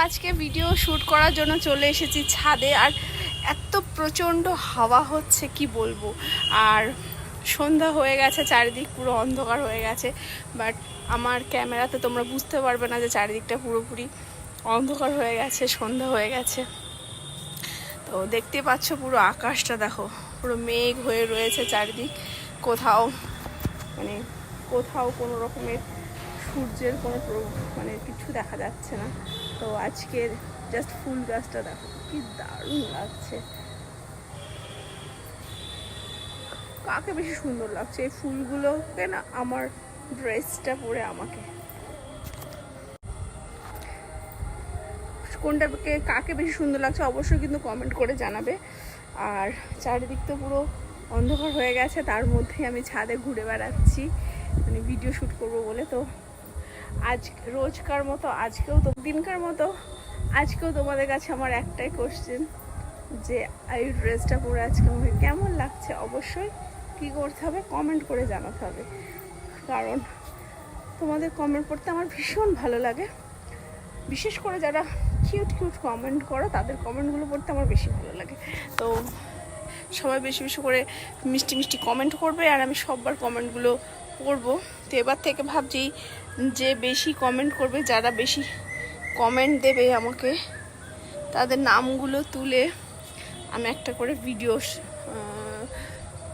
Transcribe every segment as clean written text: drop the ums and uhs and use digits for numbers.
আজকে video shoot করার জন্য চলে এসেছি ছাদে। আর এত প্রচণ্ড হাওয়া হচ্ছে কি বলবো। আর সন্ধ্যা হয়ে গেছে, চারিদিক পুরো অন্ধকার হয়ে গেছে। বাট আমার ক্যামেরাতে তোমরা বুঝতে পারবে না যে চারিদিকটা পুরোপুরি অন্ধকার হয়ে গেছে, সন্ধ্যা হয়ে গেছে। তো দেখতে পাচ্ছ পুরো আকাশটা দেখো, পুরো মেঘ হয়ে রয়েছে চারিদিক। কোথাও কোনো রকমের সূর্যের কোনো কিছু দেখা যাচ্ছে না। তো আজকের জাস্ট ফুল গাছটা দেখো কি দারুণ লাগছে। কাকে বেশি সুন্দর লাগছে এই ফুলগুলোকে না আমার ড্রেসটা পরে আমাকে? কোনটাকে কাকে বেশি সুন্দর লাগছে অবশ্যই কিন্তু কমেন্ট করে জানাবে। আর চারিদিক তো পুরো অন্ধকার হয়ে গেছে, তার মধ্যে আমি ছাদে ঘুরে বেড়াচ্ছি ভিডিও শ্যুট করব বলে। তো আজ রোজকার মতো আজকেও তোমাদের কাছে আমার একটাই কোশ্চেন, যে এই ড্রেসটা পরে আজকে আমাকে কেমন লাগছে অবশ্যই কী করতে হবে, কমেন্ট করে জানাতে হবে। কারণ তোমাদের কমেন্ট পড়তে আমার ভীষণ ভালো লাগে। বিশেষ করে যারা কিউট কমেন্ট করো তাদের কমেন্টগুলো পড়তে আমার বেশি ভালো লাগে। তো সবাই বেশি করে মিষ্টি কমেন্ট করবে, আর আমি সববার কমেন্টগুলো পড়বো। তো এবার থেকে ভাবছি যে বেশি কমেন্ট করবে, যারা বেশি কমেন্ট দেবে আমাকে, তাদের নামগুলো তুলে আমি একটা করে ভিডিও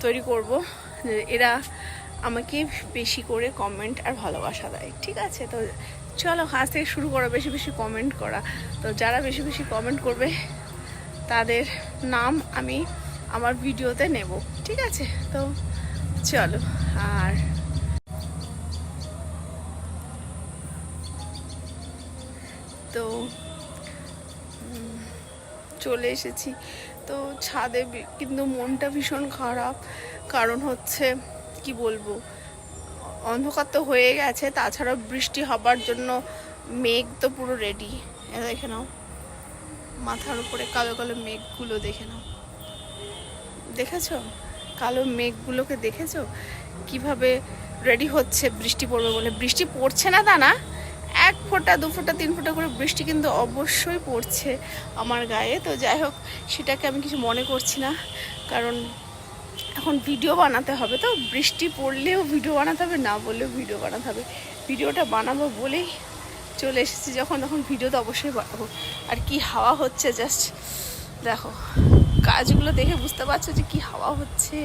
তৈরি করব। এরা আমাকে বেশি করে কমেন্ট আর ভালোবাসা দেয়, ঠিক আছে? তো চলো আজ থেকে শুরু করো বেশি কমেন্ট করা। তো যারা বেশি কমেন্ট করবে তাদের নাম আমি আমার ভিডিওতে নেব, ঠিক আছে? তো চলো। আর তো চলে এসেছি তো ছাদে, কিন্তু মনটা ভীষণ খারাপ। কারণ হচ্ছে কি বলবো, অন্ধকার তো হয়ে গেছে, তাছাড়াও বৃষ্টি হবার জন্য মেঘ তো পুরো রেডি। দেখে নাও মাথার উপরে কালো মেঘগুলো, দেখে নাও, দেখেছো কালো মেঘগুলোকে? দেখেছো কিভাবে রেডি হচ্ছে বৃষ্টি পড়বে বলে? বৃষ্টি পড়ছে না তা না, 1 ফোঁটা 2 ফোঁটা 3 ফোঁটা করে বৃষ্টি কিন্তু অবশ্যই পড়ছে আমার গায়ে। তো যাই হোক, সেটাকে আমি কিছু মনে করছি না, কারণ এখন ভিডিও বানাতে হবে। তো বৃষ্টি পড়লেও ভিডিও বানাতে হবে, না বললেও ভিডিও বানাতে হবে। ভিডিওটা বানাবো বলেই চলে এসেছি, যখন তখন ভিডিও তো অবশ্যই বানাবো। আর কি হাওয়া হচ্ছে জাস্ট দেখো, গাছগুলো দেখে বুঝতে পারছো যে কি হাওয়া হচ্ছে।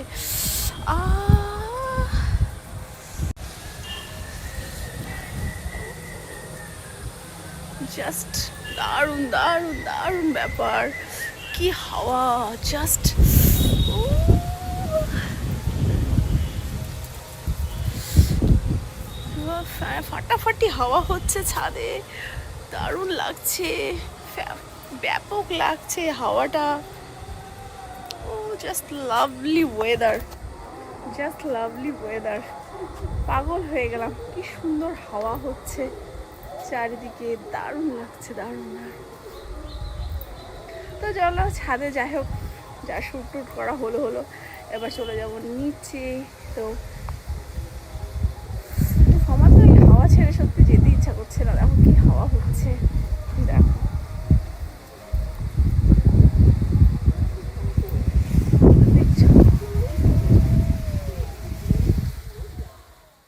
জাস্ট দারুণ ব্যাপার, কি হাওয়া জাস্ট। ফাটাফাটি হাওয়া হচ্ছে ছাদে, দারুণ লাগছে, ব্যাপক লাগছে হাওয়াটা। ও জাস্ট লাভলি ওয়েদার, পাগল হয়ে গেলাম, কি সুন্দর হাওয়া হচ্ছে চারিদিকে, দারুণ লাগছে, দারুণ। তো চলো ছাদে, যাই হোক, যা শ্যুট করা হলো, এবার চলে যাবো নিচে। তো